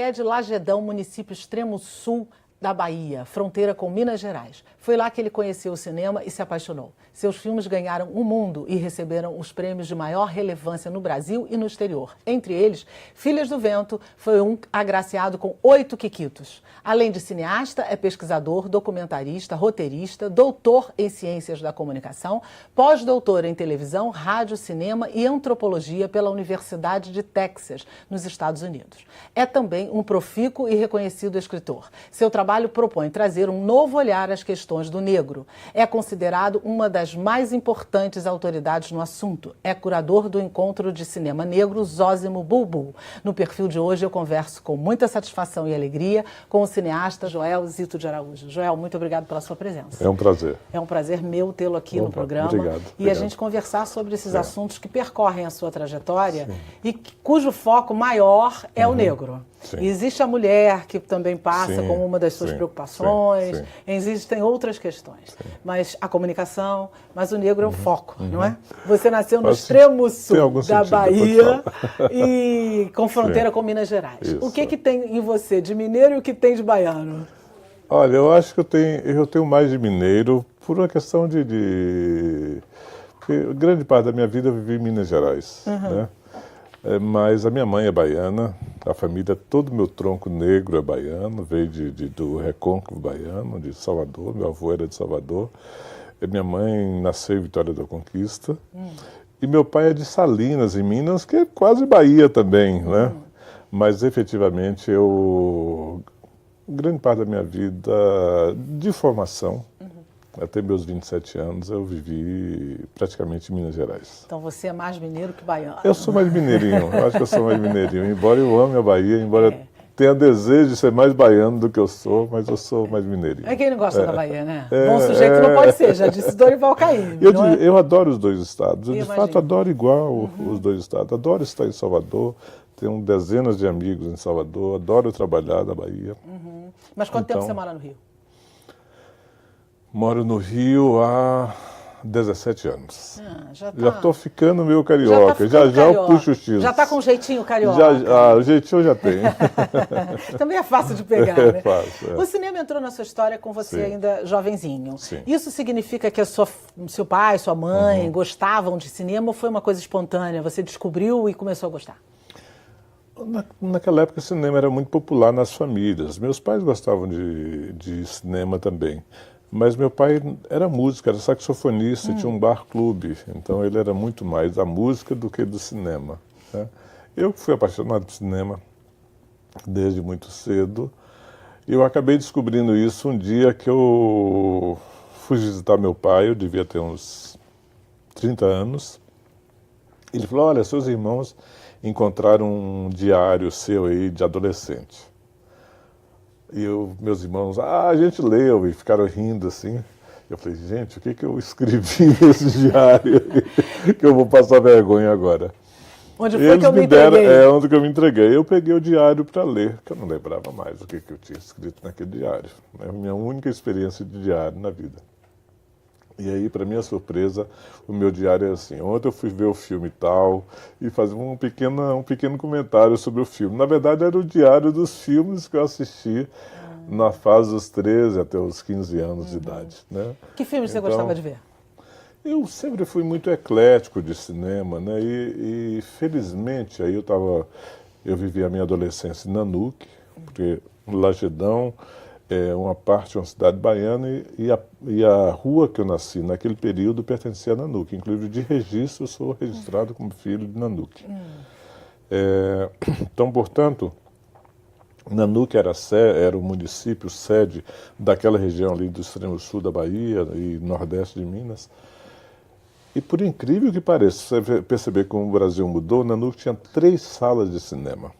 é de Lagedão, município extremo sul da Bahia, fronteira com Minas Gerais. Foi lá que ele conheceu o cinema e se apaixonou. Seus filmes ganharam o mundo e receberam os prêmios de maior relevância no Brasil e no exterior. Entre eles, Filhas do Vento foi um agraciado com 8 quiquitos. Além de cineasta, é pesquisador, documentarista, roteirista, doutor em ciências da comunicação, pós-doutor em televisão, rádio, cinema e antropologia pela Universidade de Texas, nos Estados Unidos. É também um profícuo e reconhecido escritor. Seu trabalho propõe trazer um novo olhar às questões do negro. É considerado uma das mais importantes autoridades no assunto. É curador do Encontro de Cinema Negro Zósimo Bulbul. No perfil de hoje eu converso com muita satisfação e alegria com o cineasta Joel Zito de Araújo. Joel, muito obrigado pela sua presença. É um prazer. É um prazer meu tê-lo aqui no programa. Obrigado. E a gente conversar sobre esses assuntos que percorrem a sua trajetória e cujo foco maior é o negro. Sim. E existe a mulher, que também passa como uma das suas preocupações, existem outras questões. Mas a comunicação, mas o negro é o foco, não é? Você nasceu no extremo sul da Bahia e com fronteira com Minas Gerais. Isso. O que tem em você de mineiro e o que tem de baiano? Olha, eu acho que eu tenho mais de mineiro por uma questão porque grande parte da minha vida eu vivi em Minas Gerais, né? Mas a minha mãe é baiana, a família, todo o meu tronco negro é baiano, veio do Recôncavo baiano, de Salvador, meu avô era de Salvador. Minha mãe nasceu em Vitória da Conquista. E meu pai é de Salinas, em Minas, que é quase Bahia também, né? Mas efetivamente grande parte da minha vida de formação, até meus 27 anos, eu vivi praticamente em Minas Gerais. Então você é mais mineiro que baiano. Eu sou mais mineirinho, eu acho que eu sou mais mineirinho. Embora eu ame a Bahia, embora eu tenha desejo de ser mais baiano do que eu sou, mas eu sou mais mineirinho. É quem não gosta da Bahia, né? Bom sujeito não pode ser, já disse Dorival Caymmi. Eu adoro os dois estados, eu de fato adoro igual os dois estados. Adoro estar em Salvador, tenho dezenas de amigos em Salvador, adoro trabalhar na Bahia. Mas quanto tempo você mora no Rio? Moro no Rio há 17 anos. Já estou ficando meio carioca, já eu puxo o X. Já está com um jeitinho carioca? O jeitinho eu já tenho. Também é fácil de pegar, né? É fácil. O cinema entrou na sua história com você ainda jovenzinho. Sim. Isso significa que seu pai, sua mãe gostavam de cinema ou foi uma coisa espontânea? Você descobriu e começou a gostar? Naquela época o cinema era muito popular nas famílias. Meus pais gostavam de cinema também. Mas meu pai era músico, era saxofonista, tinha um bar-clube. Então ele era muito mais da música do que do cinema, né? Eu fui apaixonado por cinema desde muito cedo. E eu acabei descobrindo isso um dia que eu fui visitar meu pai, eu devia ter uns 30 anos. Ele falou, olha, seus irmãos encontraram um diário seu aí de adolescente. E meus irmãos, a gente leu, e ficaram rindo assim. Eu falei, gente, o que eu escrevi nesse diário aí, que eu vou passar vergonha agora? Onde foi que eu me entreguei? Onde que eu me entreguei. Eu peguei o diário para ler, que eu não lembrava mais o que eu tinha escrito naquele diário. É a minha única experiência de diário na vida. E aí, para minha surpresa, o meu diário é assim, ontem eu fui ver o filme tal, e fazer um pequeno comentário sobre o filme. Na verdade, era o diário dos filmes que eu assisti na fase dos 13 até os 15 anos de idade, né? Que filmes você gostava de ver? Eu sempre fui muito eclético de cinema, né? E felizmente, aí eu vivi a minha adolescência em Nanuque, porque Lagedão é uma cidade baiana, e a rua que eu nasci naquele período pertencia a Nanuque. Inclusive, de registro, eu sou registrado como filho de Nanuque. Então, portanto, Nanuque era o município sede daquela região ali do extremo sul da Bahia e nordeste de Minas. E por incrível que pareça, você perceber como o Brasil mudou, Nanuque tinha 3 salas de cinema.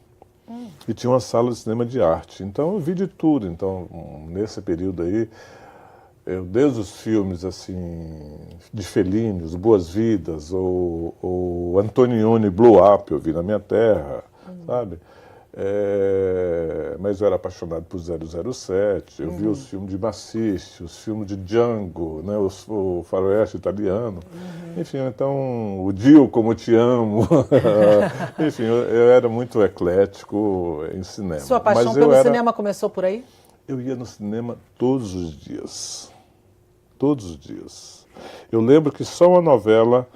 E tinha uma sala de cinema de arte. Então eu vi de tudo. Então, nesse período aí, desde os filmes assim, de Fellini, Os Boas Vidas, ou Antonioni, Blow Up, eu vi na minha terra, sabe? Mas eu era apaixonado por 007, eu vi os filmes de Massicci, os filmes de Django, né, o faroeste italiano. Enfim, então, o Dio, Como Te Amo. Enfim, eu era muito eclético em cinema. Sua paixão pelo cinema começou por aí? Eu ia no cinema todos os dias. Todos os dias. Eu lembro que só uma novela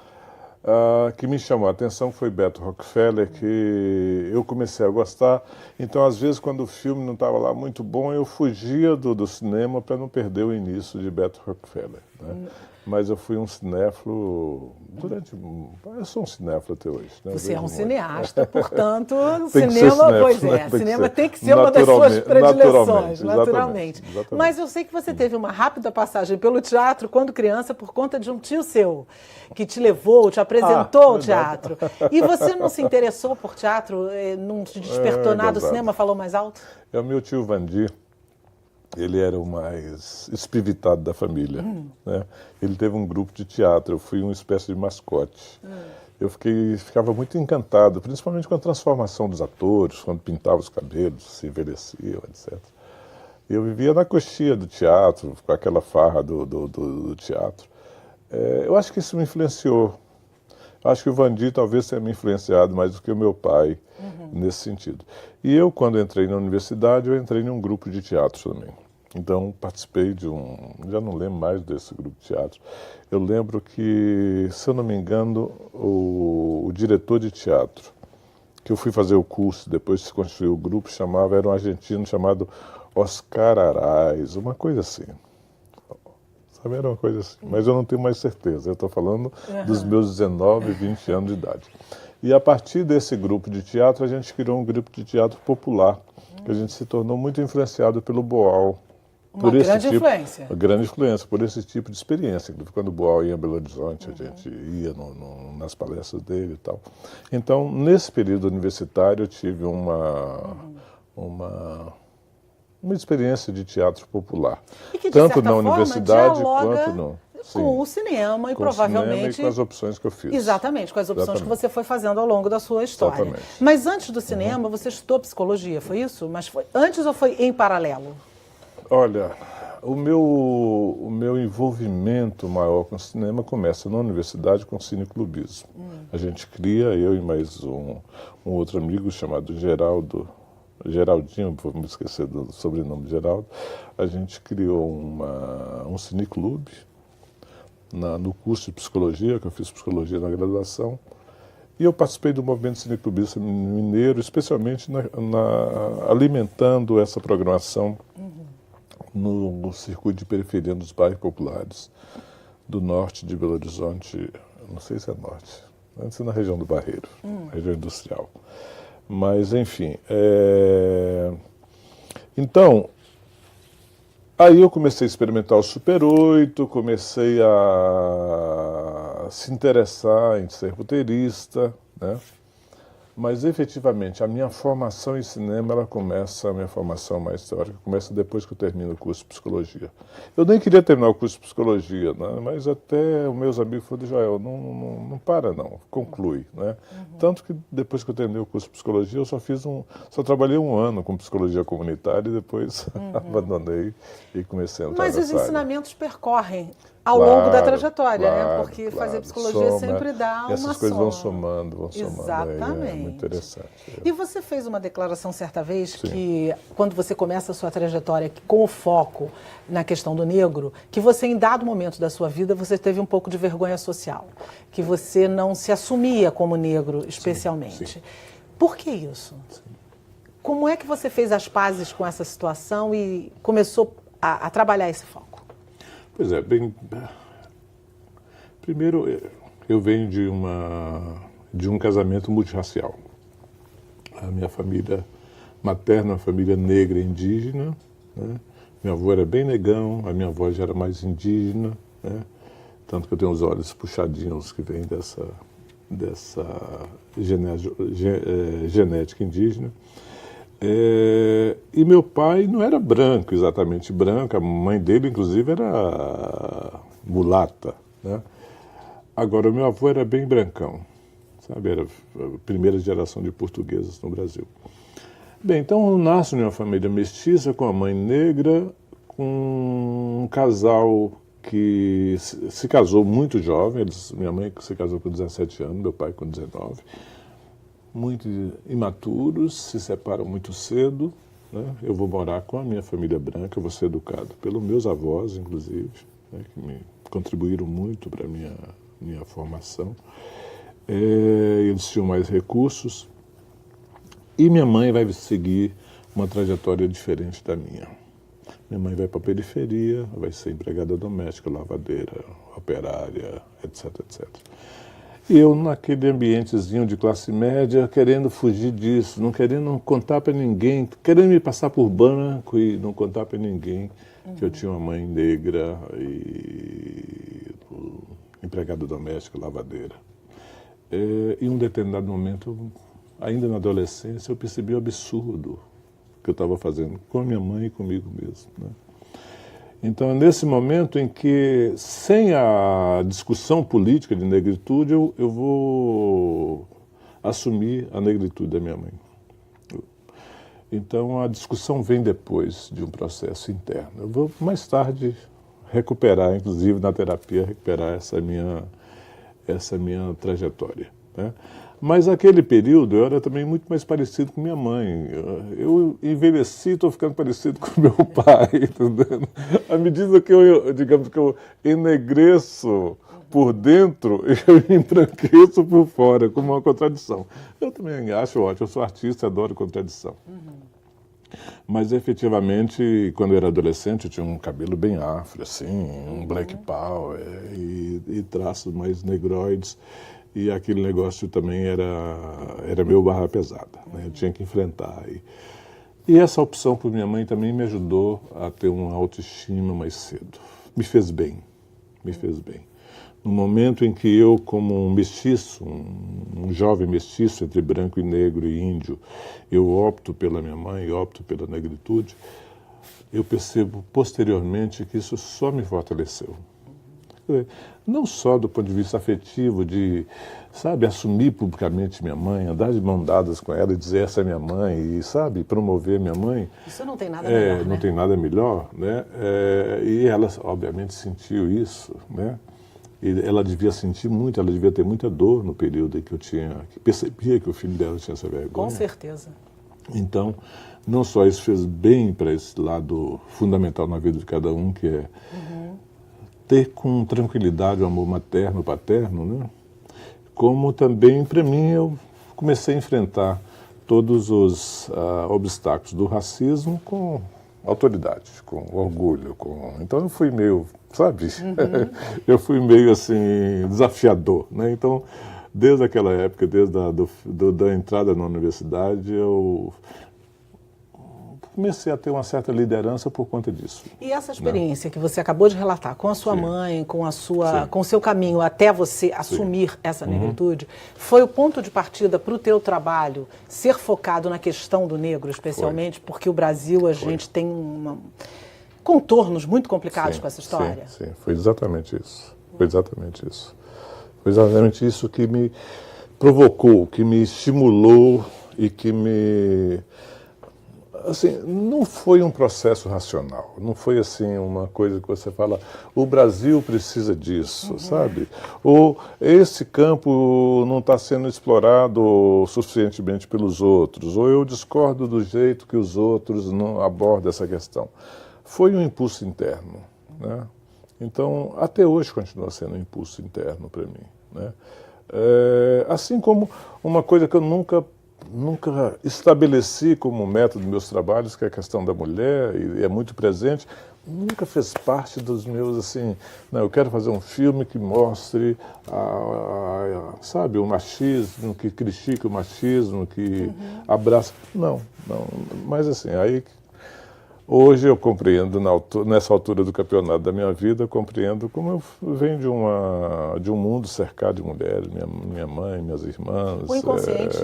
que me chamou a atenção foi Beto Rockefeller, que eu comecei a gostar. Então, às vezes, quando o filme não estava lá muito bom, eu fugia do cinema para não perder o início de Beto Rockefeller, né? Mas eu fui um cinéfilo eu sou um cinéfilo até hoje, né? Você é um cineasta, portanto, o Tem que ser cinema, cinéfilo, pois né? é, cinema tem que ser uma das suas predileções, naturalmente. Exatamente. Mas eu sei que você teve uma rápida passagem pelo teatro quando criança por conta de um tio seu, que te levou, te apresentou ao teatro. E você não se interessou por teatro, não te despertou nada, o cinema falou mais alto? É o meu tio Vandir. Ele era o mais espivitado da família, né? Ele teve um grupo de teatro, eu fui uma espécie de mascote. Eu ficava muito encantado, principalmente com a transformação dos atores, quando pintavam os cabelos, se envelheciam, etc. Eu vivia na coxia do teatro, com aquela farra do teatro. Eu acho que isso me influenciou. Acho que o Vandir talvez tenha me influenciado mais do que o meu pai, nesse sentido. E eu, quando entrei na universidade, eu entrei em um grupo de teatro também. Então, participei já não lembro mais desse grupo de teatro. Eu lembro que, se eu não me engano, o diretor de teatro, que eu fui fazer o curso, depois se constituiu o grupo, era um argentino chamado Oscar Arais, uma coisa assim. Sabe, era uma coisa assim, mas eu não tenho mais certeza. Eu estou falando dos meus 19, 20 anos de idade. E a partir desse grupo de teatro, a gente criou um grupo de teatro popular, que a gente se tornou muito influenciado pelo Boal. Uma grande influência. Uma grande influência, por esse tipo de experiência. Quando o Boal ia em Belo Horizonte, a gente ia nas palestras dele e tal. Então, nesse período universitário, eu tive uma experiência de teatro popular, E que, de tanto certa na forma, universidade dialoga quanto no... com o cinema e com provavelmente... o cinema e com as opções que eu fiz. Exatamente, com as opções que você foi fazendo ao longo da sua história. Exatamente. Mas antes do cinema, você estudou psicologia, foi isso? Mas foi antes ou foi em paralelo? Olha, o meu envolvimento maior com o cinema começa na universidade com o cineclubismo. A gente cria, eu e mais um outro amigo chamado Geraldinho, vou me esquecer do sobrenome de Geraldo, a gente criou um cineclube no curso de psicologia, que eu fiz psicologia na graduação, e eu participei do movimento cineclubista mineiro, especialmente alimentando essa programação no circuito de periferia dos bairros populares do norte de Belo Horizonte, não sei se é norte, antes na região do Barreiro, região industrial. Mas, enfim, então, aí eu comecei a experimentar o Super 8, comecei a se interessar em ser roteirista, né? Mas, efetivamente, a minha formação em cinema, a minha formação mais teórica, começa depois que eu termino o curso de psicologia. Eu nem queria terminar o curso de psicologia, né? Mas até os meus amigos falaram, Joel, não para não, conclui, né? Tanto que depois que eu terminei o curso de psicologia, eu só trabalhei um ano com psicologia comunitária e depois abandonei e comecei a entrar Mas os nessa área. ensinamentos percorrem ao longo da trajetória, né? Porque fazer psicologia soma, sempre dá uma essas coisas soma. vão somando. Exatamente. É muito interessante. E você fez uma declaração certa vez que, quando você começa a sua trajetória com o foco na questão do negro, que você, em dado momento da sua vida, você teve um pouco de vergonha social, que você não se assumia como negro, especialmente. Sim. Por que isso? Sim. Como é que você fez as pazes com essa situação e começou a trabalhar esse foco? Pois é, primeiro eu venho de um casamento multirracial. A minha família materna é uma família negra indígena, né? Meu avô era bem negão, a minha avó já era mais indígena, né? Tanto que eu tenho os olhos puxadinhos que vêm dessa genética indígena. E meu pai não era branco, exatamente branco, a mãe dele, inclusive, era mulata, né? Agora, o meu avô era bem brancão, sabe? Era a primeira geração de portugueses no Brasil. Bem, então eu nasço numa família mestiça, com a mãe negra, com um casal que se casou muito jovem, minha mãe se casou com 17 anos, meu pai com 19, muito imaturos, se separam muito cedo, né? Eu vou morar com a minha família branca, eu vou ser educado pelos meus avós, inclusive, né, que me contribuíram muito para a minha formação. Eles tinham mais recursos e minha mãe vai seguir uma trajetória diferente da minha. Minha mãe vai para a periferia, vai ser empregada doméstica, lavadeira, operária, etc, etc. E eu naquele ambientezinho de classe média, querendo fugir disso, não querendo contar para ninguém, querendo me passar por banco e não contar para ninguém que eu tinha uma mãe negra e empregada doméstica, lavadeira. Em um determinado momento, ainda na adolescência, eu percebi o absurdo que eu estava fazendo com a minha mãe e comigo mesmo, né? Então, nesse momento em que, sem a discussão política de negritude, eu vou assumir a negritude da minha mãe. Então, a discussão vem depois de um processo interno. Eu vou, mais tarde, recuperar, inclusive na terapia, recuperar essa minha trajetória, né? Mas naquele período eu era também muito mais parecido com minha mãe. Eu envelheci, estou ficando parecido com meu pai, entendeu? À medida que digamos que eu enegreço por dentro, eu embranqueço por fora, como uma contradição. Eu também acho ótimo, eu sou artista, adoro contradição. Mas efetivamente, quando eu era adolescente, eu tinha um cabelo bem afro, assim, um black power e traços mais negroides. E aquele negócio também era meu barra pesada, né? Eu tinha que enfrentar. E essa opção por minha mãe também me ajudou a ter uma autoestima mais cedo. Me fez bem, me fez bem. No momento em que eu, como um mestiço, um jovem mestiço entre branco e negro e índio, eu opto pela minha mãe, opto pela negritude, eu percebo posteriormente que isso só me fortaleceu. Não só do ponto de vista afetivo, de, sabe, assumir publicamente minha mãe, andar de mão dadas com ela e dizer essa é minha mãe, e, sabe, promover minha mãe. Isso não tem nada melhor, não tem nada melhor, né? E ela, obviamente, sentiu isso, né? E ela devia sentir muito, ela devia ter muita dor no período em que que percebia que o filho dela tinha essa vergonha. Com certeza. Então, não só isso fez bem para esse lado fundamental na vida de cada um, que é ter com tranquilidade o amor materno, paterno, né? Como também, para mim, eu comecei a enfrentar todos os obstáculos do racismo com autoridade, com orgulho. Então eu fui meio, sabe? Eu fui meio assim, desafiador, né? Então, desde aquela época, desde da entrada na universidade, eu comecei a ter uma certa liderança por conta disso. E essa experiência que você acabou de relatar com a sua mãe, com o seu caminho até você assumir essa negritude, foi o ponto de partida para o teu trabalho ser focado na questão do negro, especialmente porque o Brasil, a gente tem contornos muito complicados com essa história? Sim, foi exatamente isso. Foi exatamente isso. Foi exatamente isso que me provocou, que me estimulou e que me... Assim, não foi um processo racional, não foi assim uma coisa que você fala, o Brasil precisa disso, sabe? Ou esse campo não está sendo explorado suficientemente pelos outros, ou eu discordo do jeito que os outros não abordam essa questão. Foi um impulso interno, né? Então, até hoje continua sendo um impulso interno para mim, né? Assim como uma coisa que eu nunca estabeleci como método dos meus trabalhos, que é a questão da mulher, e é muito presente, nunca fez parte dos meus, assim, não, eu quero fazer um filme que mostre, sabe, o machismo, que critique o machismo, que abraça... Não, mas assim, aí... Hoje eu compreendo, nessa altura do campeonato da minha vida, eu compreendo como eu venho de um mundo cercado de mulheres, minha mãe, minhas irmãs. O inconsciente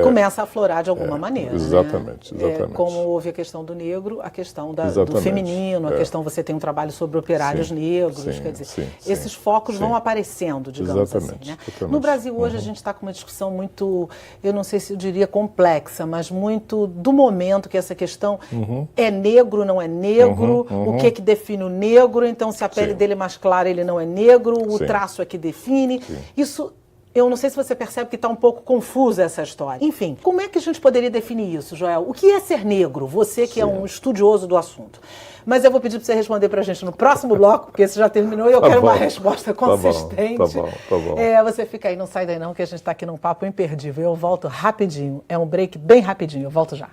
começa a aflorar de alguma maneira. Exatamente, né? exatamente. Como houve a questão do negro, a questão do feminino, a questão você tem um trabalho sobre operários negros, quer dizer, esses focos vão aparecendo, digamos assim. Né? No Brasil hoje a gente está com uma discussão muito, eu não sei se eu diria complexa, mas muito do momento que essa questão é negro negro, não é negro, o que define o negro, então se a pele dele é mais clara, ele não é negro, o traço é que define. Isso, eu não sei se você percebe que está um pouco confusa essa história. Enfim, como é que a gente poderia definir isso, Joel? O que é ser negro? Você que é um estudioso do assunto. Mas eu vou pedir para você responder para a gente no próximo bloco, porque esse já terminou e eu quero uma resposta consistente. Tá bom. Você fica aí, não sai daí não, que a gente está aqui num papo imperdível. Eu volto rapidinho. É um break bem rapidinho, eu volto já.